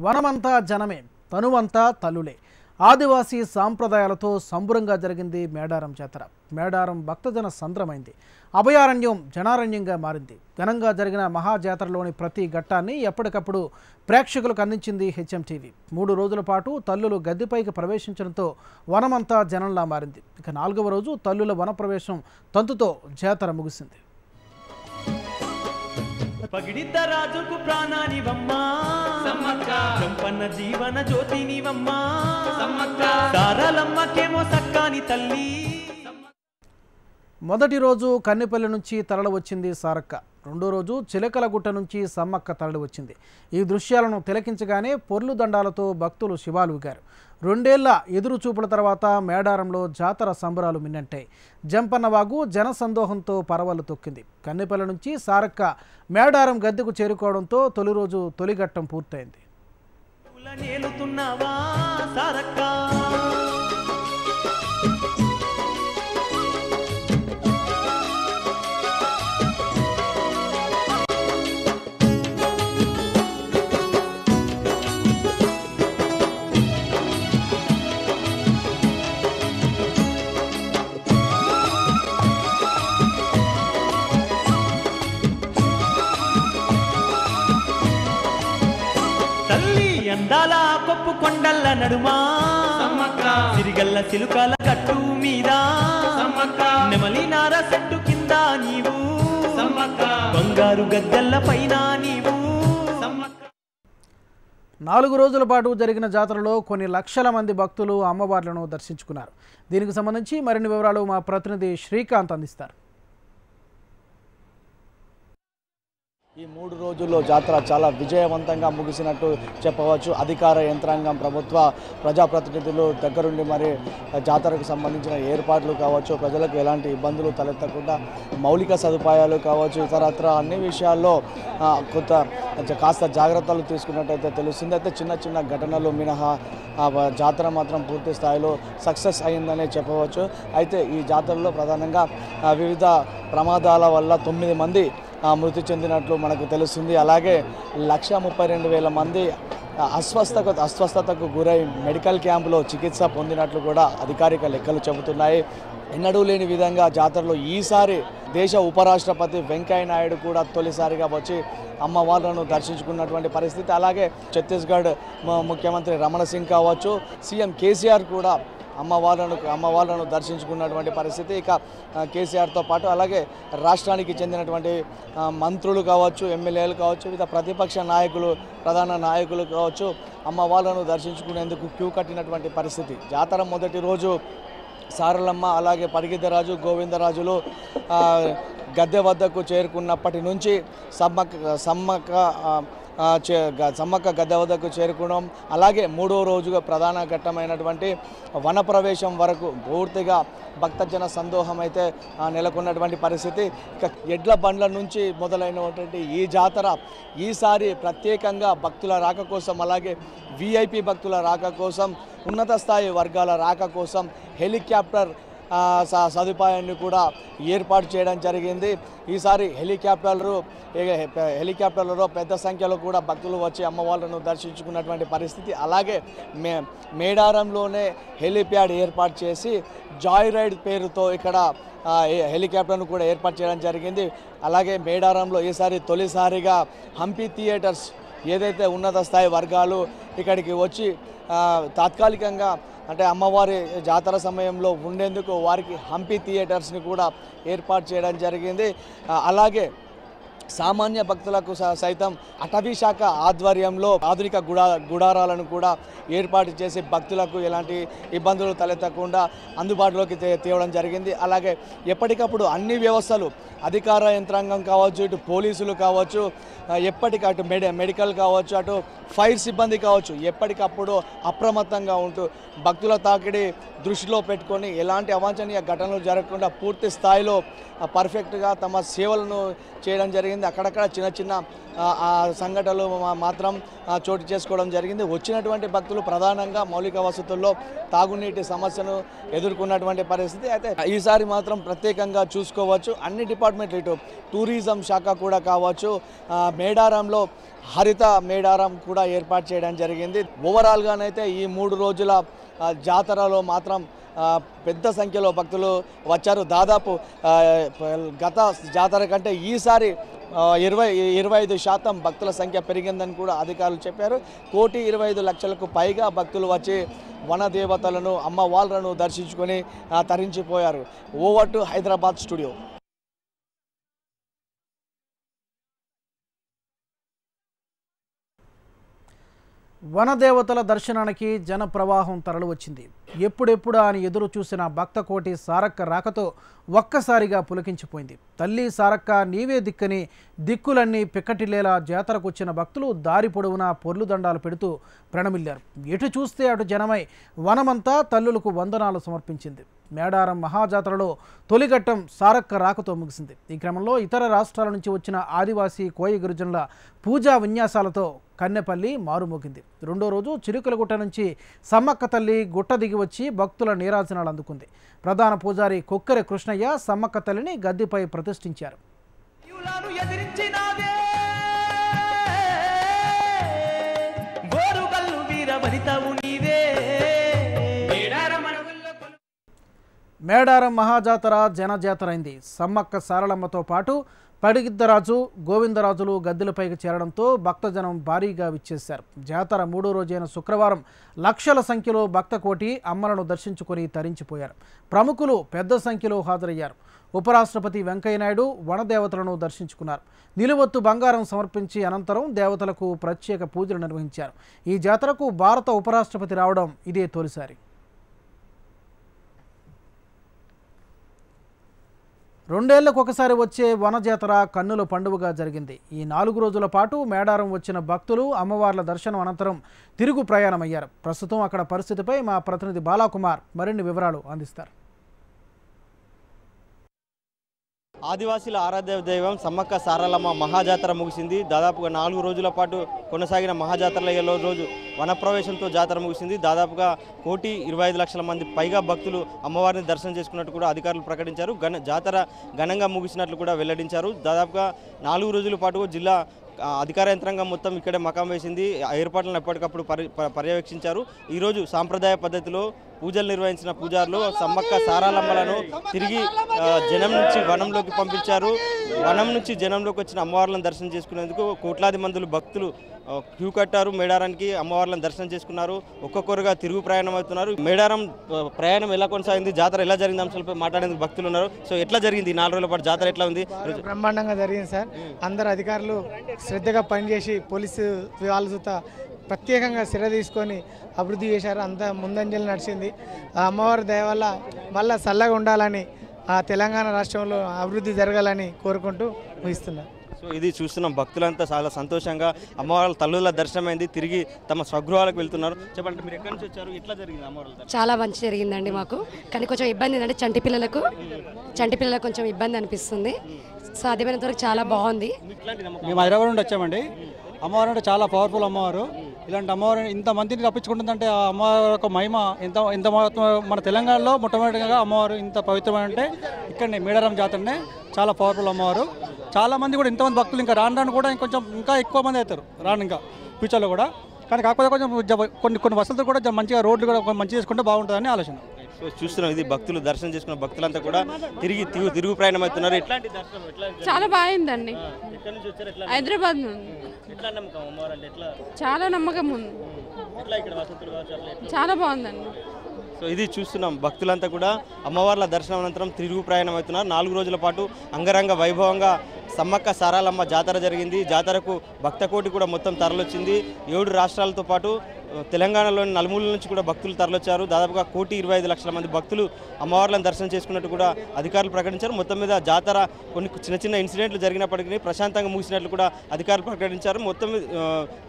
వనమంతా జనమే, తనువంతా తల్లులే. ఆదివాసీ సాంప్రదాయాలతో సంబరంగా జరిగింది మేడారం జాతర. మేడారం భక్తజన సంద్రమైంది. అభయారణ్యం జనారణ్యంగా మారింది. ఘనంగా జరిగిన మహాజాతరలోని ప్రతి ఘట్టాన్ని ఎప్పటికప్పుడు ప్రేక్షకులకు అందించింది హెచ్ఎం టీవీ. 3 రోజుల పాటు తల్లులు గద్దెపైకి ప్రవేశించడంతో వనమంతా జనంలా మారింది. ఇక 4వ రోజు తల్లుల వనప్రవేశం తంతుతో జాతర ముగిసింది. పగిడిద్ద రాజుకు ప్రాణానివమ్మా సమ్మక్క, సంపన్న జీవన జ్యోతినివమ్మా సమ్మక్క, సారలమ్మకేమో సక్కాని తల్లి. మొదటి రోజు కన్నెపల్లి నుంచి తరలి వచ్చింది సారక్క. రెండో రోజు చిలకలగుట్ట నుంచి సమ్మక్క తరలి వచ్చింది. ఈ దృశ్యాలను తిలకించగానే పొర్లు దండాలతో భక్తులు శివాలుగారు. 2 ఏళ్ల ఎదురు చూపుల తర్వాత మేడారంలో జాతర సంబరాలు మిన్నంటాయి. జంపన్నవాగు జనసందోహంతో పరవళ్లు తొక్కింది. కన్నెపల్లి నుంచి సారక్క మేడారం గద్దెకు చేరుకోవడంతో తొలి రోజు తొలిఘట్టం పూర్తయింది. అందాల కొప్పు కొండల్ల నడుమా సమ్మక్క, సిరిగల్ల సిలుకల గట్టు మీద సమ్మక్క, నెమలి నార చెట్టు కింద నీవు సమ్మక్క, బంగారు గద్దెల్ల పైన నీవు సమ్మక్క. 4 రోజుల పాటు జరిగిన జాతరలో కొన్ని లక్షల మంది భక్తులు అమ్మవార్లను దర్శించుకున్నారు. దీనికి సంబంధించి మరిన్ని వివరాలు మా ప్రతినిధి శ్రీకాంత్ అందిస్తారు. ఈ 3 రోజుల్లో జాతర చాలా విజయవంతంగా ముగిసినట్టు చెప్పవచ్చు. అధికార యంత్రాంగం, ప్రభుత్వ ప్రజాప్రతినిధులు దగ్గరుండి మరి జాతరకు సంబంధించిన ఏర్పాట్లు కావచ్చు, ప్రజలకు ఎలాంటి ఇబ్బందులు తలెత్తకుండా మౌలిక సదుపాయాలు కావచ్చు, ఇతరత్ర అన్ని విషయాల్లో కాస్త జాగ్రత్తలు తీసుకున్నట్టయితే తెలుస్తుంది. అయితే చిన్న చిన్న ఘటనలు మినహా జాతర మాత్రం పూర్తి స్థాయిలో సక్సెస్ అయిందనే చెప్పవచ్చు. అయితే ఈ జాతరలో ప్రధానంగా వివిధ ప్రమాదాల వల్ల 9 మంది మృతి చెందినట్లు మనకు తెలుస్తుంది. అలాగే 132,000 మంది అస్వస్థతకు గురై మెడికల్ క్యాంపులో చికిత్స పొందినట్లు కూడా అధికారిక లెక్కలు చెబుతున్నాయి. ఎన్నడూ లేని విధంగా జాతరలో ఈసారి దేశ ఉపరాష్ట్రపతి వెంకయ్య నాయుడు కూడా తొలిసారిగా వచ్చి అమ్మవార్లను దర్శించుకున్నటువంటి పరిస్థితి. అలాగే ఛత్తీస్గఢ్ ముఖ్యమంత్రి రమణ సింగ్ కావచ్చు, సీఎం కేసీఆర్ కూడా అమ్మవార్లను దర్శించుకున్నటువంటి పరిస్థితి. ఇక కేసీఆర్తో పాటు అలాగే రాష్ట్రానికి చెందినటువంటి మంత్రులు కావచ్చు, ఎమ్మెల్యేలు కావచ్చు, వివిధ ప్రతిపక్ష నాయకులు, ప్రధాన నాయకులు కావచ్చు అమ్మవార్లను దర్శించుకునేందుకు క్యూ కట్టినటువంటి పరిస్థితి. జాతర మొదటి రోజు సారలమ్మ అలాగే పడిగిద్దరాజు, గోవిందరాజులు గద్దె వద్దకు చేరుకున్నప్పటి నుంచి సమ్మక్క గద్దె వద్దకు చేరుకోవడం, అలాగే 3వ రోజుగా ప్రధాన ఘట్టమైనటువంటి వనప్రవేశం వరకు పూర్తిగా భక్తజన సందోహం అయితే నెలకొన్నటువంటి పరిస్థితి. ఇక ఎడ్ల బండ్ల నుంచి మొదలైనటువంటి ఈ జాతర ఈసారి ప్రత్యేకంగా భక్తుల రాక కోసం, అలాగే విఐపి భక్తుల రాక కోసం, ఉన్నత స్థాయి వర్గాల రాక కోసం హెలికాప్టర్ సదుపాయాన్ని కూడా ఏర్పాటు చేయడం జరిగింది. ఈసారి హెలికాప్టర్లలో పెద్ద సంఖ్యలో కూడా భక్తులు వచ్చి అమ్మవార్లను దర్శించుకున్నటువంటి పరిస్థితి. అలాగే మేడారంలోనే హెలిప్యాడ్ ఏర్పాటు చేసి జాయ్ రైడ్ పేరుతో ఇక్కడ హెలికాప్టర్ను కూడా ఏర్పాటు చేయడం జరిగింది. అలాగే మేడారంలో ఈసారి తొలిసారిగా హంపి థియేటర్స్ ఏదైతే ఉన్నత స్థాయి వర్గాలు ఇక్కడికి వచ్చి తాత్కాలికంగా అంటే అమ్మవారి జాతర సమయంలో ఉండేందుకు వారికి హంపి థియేటర్స్ని కూడా ఏర్పాటు చేయడం జరిగింది. అలాగే సామాన్య భక్తులకు సైతం అటవీ శాఖ ఆధ్వర్యంలో ఆధునిక గుడారాలను కూడా ఏర్పాటు చేసి భక్తులకు ఎలాంటి ఇబ్బందులు తలెత్తకుండా అందుబాటులోకి తేవడం జరిగింది. అలాగే ఎప్పటికప్పుడు అన్ని వ్యవస్థలు, అధికార యంత్రాంగం కావచ్చు, ఇటు పోలీసులు కావచ్చు, అటు మెడికల్ కావచ్చు, అటు ఫైర్ సిబ్బంది కావచ్చు, ఎప్పటికప్పుడు అప్రమత్తంగా ఉంటూ భక్తుల తాకిడి దృష్టిలో పెట్టుకొని ఎలాంటి అవాంఛనీయ ఘటనలు జరగకుండా పూర్తి స్థాయిలో పర్ఫెక్ట్గా తమ సేవలను చేయడం జరిగింది. అక్కడక్కడ చిన్న చిన్న సంఘటనలు మాత్రం చోటు చేసుకోవడం జరిగింది. వచ్చినటువంటి భక్తులు ప్రధానంగా మౌలిక వసతుల్లో తాగునీటి సమస్యను ఎదుర్కొన్నటువంటి పరిస్థితి. అయితే ఈసారి మాత్రం ప్రత్యేకంగా చూసుకోవచ్చు. అన్ని డిపార్ట్మెంట్లు, ఇటు టూరిజం శాఖ కూడా కావచ్చు, మేడారంలో హరిత మేడారం కూడా ఏర్పాటు చేయడం జరిగింది. ఓవరాల్గానైతే ఈ 3 రోజుల జాతరలో మాత్రం పెద్ద సంఖ్యలో భక్తులు వచ్చారు. దాదాపు గత జాతర కంటే ఈసారి 25% భక్తుల సంఖ్య పెరిగిందని కూడా అధికారులు చెప్పారు. 1,25,00,000కు పైగా భక్తులు వచ్చి వనదేవతలను అమ్మవార్లను దర్శించుకొని తరించిపోయారు. Over to Hyderabad studio. వనదేవతల దర్శనానికి జన ప్రవాహం తరలి వచ్చింది. ఎప్పుడెప్పుడా అని ఎదురు చూసిన భక్తకోటి సారక్క రాకతో ఒక్కసారిగా పులకించిపోయింది. తల్లి సారక్క నీవే దిక్కని దిక్కులన్నీ పిక్కటిల్లేలా జాతరకు వచ్చిన భక్తులు దారి పొడవునా పొర్లు దండాలు పెడుతూ ప్రణమిల్లారు. ఎటు చూస్తే అటు జనమై వనమంతా తల్లులకు వందనాలు సమర్పించింది. మేడారం మహాజాతరలో తొలిఘట్టం సారక్క రాకతో ముగిసింది. ఈ క్రమంలో ఇతర రాష్ట్రాల నుంచి వచ్చిన ఆదివాసీ కోయ గిరిజనుల పూజా విన్యాసాలతో కన్నెపల్లి మారుమోగింది. రెండో రోజు చిరుకలగుట్ట నుంచి సమ్మక్క తల్లి గుట్ట దిగి వచ్చి భక్తుల నీరాజనాలు అందుకుంది. ప్రధాన పూజారి కొక్కెర కృష్ణయ్య సమ్మక్క తల్లిని గద్దెపై ప్రతిష్ఠించారు. మేడారం మహాజాతర జనజాతర అయింది. సమ్మక్క సారలమ్మతో పాటు పడిగిద్దరాజు గోవిందరాజులు గద్దెలపైకి చేరడంతో భక్తజనం భారీగా విచ్చేశారు. జాతర 3వ రోజైన శుక్రవారం లక్షల సంఖ్యలో భక్తకోటి అమ్మలను దర్శించుకొని తరించిపోయారు. ప్రముఖులు పెద్ద సంఖ్యలో హాజరయ్యారు. ఉపరాష్ట్రపతి వెంకయ్యనాయుడు వనదేవతలను దర్శించుకున్నారు. నిలువత్తు బంగారం సమర్పించి అనంతరం దేవతలకు ప్రత్యేక పూజలు నిర్వహించారు. ఈ జాతరకు భారత ఉపరాష్ట్రపతి రావడం ఇదే తొలిసారి. 2 ఏళ్లకు ఒకసారి వచ్చే వనజాతర కన్నుల పండుగగా జరిగింది. ఈ 4 రోజుల పాటు మేడారం వచ్చిన భక్తులు అమ్మవార్ల దర్శనం అనంతరం తిరుగు ప్రయాణమయ్యారు. ప్రస్తుతం అక్కడ పరిస్థితిపై మా ప్రతినిధి బాలాకుమార్ మరిన్ని వివరాలు అందిస్తారు. ఆదివాసీల ఆరాధ్య దైవం సమ్మక్క సారలమ్మ మహాజాతర ముగిసింది. దాదాపుగా 4 రోజుల పాటు కొనసాగిన మహాజాతరలో రోజు వనప్రవేశంతో జాతర ముగిసింది. దాదాపుగా 1,25,00,000 మంది పైగా భక్తులు అమ్మవారిని దర్శనం చేసుకున్నట్టు కూడా అధికారులు ప్రకటించారు. జాతర ఘనంగా ముగిసినట్లు కూడా వెల్లడించారు. దాదాపుగా 4 రోజుల పాటు జిల్లా అధికార యంత్రాంగం మొత్తం ఇక్కడే మకాం వేసింది. ఏర్పాట్లను ఎప్పటికప్పుడు పర్యవేక్షించారు. ఈరోజు సాంప్రదాయ పద్ధతిలో పూజలు నిర్వహించిన పూజారులు సమ్మక్క సారాలమ్మలను తిరిగి జనం నుంచి వనంలోకి పంపించారు. వనం నుంచి జనంలోకి వచ్చిన అమ్మవార్లను దర్శనం చేసుకునేందుకు కోట్లాది మంది భక్తులు క్యూ కట్టారు. మేడారానికి అమ్మవార్లను దర్శనం చేసుకున్నారు. ఒక్కొక్కరుగా తిరుగు ప్రయాణం అవుతున్నారు. మేడారం ప్రయాణం ఎలా కొనసాగింది, జాతర ఎలా జరిగింది అంశాలపై మాట్లాడేందుకు భక్తులు ఉన్నారు. సో ఎట్లా జరిగింది 4 రోజుల పాటు జాతర ఎట్లా ఉంది? బ్రహ్మాండంగా జరిగింది సార్. అందరు అధికారులు శ్రద్ధగా పనిచేసి పోలీసు వాళ్ళ చూత ప్రత్యేకంగా శ్రద్ధ తీసుకొని అభివృద్ధి చేశారు. అంతా ముందంజలు నడిచింది. అమ్మవారి దయ వల్ల మళ్ళా చల్లగా ఉండాలని తెలంగాణ రాష్ట్రంలో అభివృద్ధి జరగాలని కోరుకుంటూ ముగిస్తున్నారు. సో ఇది చూస్తున్నాం, భక్తులంతా చాలా సంతోషంగా అమ్మవారి తల్లుల దర్శనమైంది. తిరిగి తమ స్వగృహాలకు వెళ్తున్నారు. చెప్పండి, మీరు ఎక్కడి నుంచి వచ్చారు, ఎట్లా జరిగింది అమ్మవారి? చాలా మంచి జరిగిందండి మాకు. కానీ కొంచెం ఇబ్బంది ఏంటంటే చంటి పిల్లలకు కొంచెం ఇబ్బంది అనిపిస్తుంది. సాధ్యమైనంత వరకు చాలా బాగుంది. మేము హైదరాబాద్ నుండి వచ్చామండి. అమ్మవారు అంటే చాలా పవర్ఫుల్ అమ్మవారు. ఇలాంటి అమ్మవారు ఇంతమందిని రప్పించుకుంటుందంటే ఆ అమ్మవారి యొక్క మహిమ ఎంత మన తెలంగాణలో మొట్టమొదటిగా అమ్మవారు ఇంత పవిత్రమైన అంటే ఇక్కడనే మేడారం జాతరనే చాలా పవర్ఫుల్ అమ్మవారు. చాలామంది కూడా ఇంతమంది భక్తులు ఇంకా రాను కూడా ఇంకా ఎక్కువ మంది అవుతారు రాను ఇంకా ఫ్యూచర్లో కూడా. కానీ కాకపోతే కొంచెం కొన్ని వసతులు కూడా మంచిగా రోడ్లు కూడా మంచిగా చేసుకుంటే బాగుంటుందని ఆలోచన. సో చూస్తున్నాం, ఇది భక్తులు దర్శనం చేసుకున్న భక్తులంతా కూడా తిరుగు ప్రయాణం అవుతున్నారు. ఎట్లాంటి దర్శనం? చాలా బాగుందండి. హైదరాబాద్ నుండి చాలా నమ్మకం ఉంది. చాలా బాగుందండి. సో ఇది చూస్తున్నాం, భక్తులంతా కూడా అమ్మవార్ల దర్శనం అనంతరం తిరుగు ప్రయాణం అవుతున్నారు. 4 రోజుల పాటు అంగరంగ వైభవంగా సమ్మక్క సారాలమ్మ జాతర జరిగింది. జాతరకు భక్తకోటి కూడా మొత్తం తరలొచ్చింది. 7 రాష్ట్రాలతో పాటు తెలంగాణలోని నలుమూల నుంచి కూడా భక్తులు తరలొచ్చారు. దాదాపుగా 1,25,00,000 మంది భక్తులు అమ్మవార్లను దర్శనం చేసుకున్నట్టు కూడా అధికారులు ప్రకటించారు. మొత్తం మీద జాతర కొన్ని చిన్న ఇన్సిడెంట్లు జరిగినప్పటికీ ప్రశాంతంగా ముగిసినట్లు కూడా అధికారులు ప్రకటించారు. మొత్తం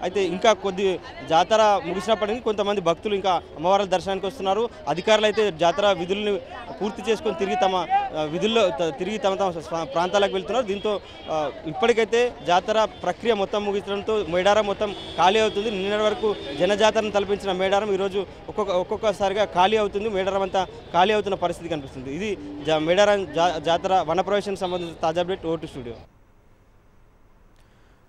అయితే ఇంకా కొద్ది జాతర ముగిసినప్పటికీ కొంతమంది భక్తులు ఇంకా అమ్మవార్ల దర్శనానికి వస్తున్నారు. అధికారులు అయితే జాతర విధులను పూర్తి చేసుకొని తిరిగి తమ ప్రాంతాలకు వెళ్తున్నారు. దీంతో ఇప్పటికైతే జాతర ప్రక్రియ మొత్తం ముగించడంతో మేడారం మొత్తం ఖాళీ అవుతుంది. నిన్నటి వరకు జనజాతరను తలపించిన మేడారం ఈరోజు ఒక్కొక్కసారిగా ఖాళీ అవుతుంది. మేడారం అంతా ఖాళీ అవుతున్న పరిస్థితి కనిపిస్తుంది. ఇది మేడారం జాతర వనప్రవేశానికి సంబంధించిన తాజా అప్డేట్. Vote studio.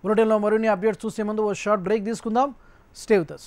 బులెటిన్లో మరిన్ని అప్డేట్స్ చూసే ముందు ఓ షార్ట్ బ్రేక్ తీసుకుందాం. Stay with us.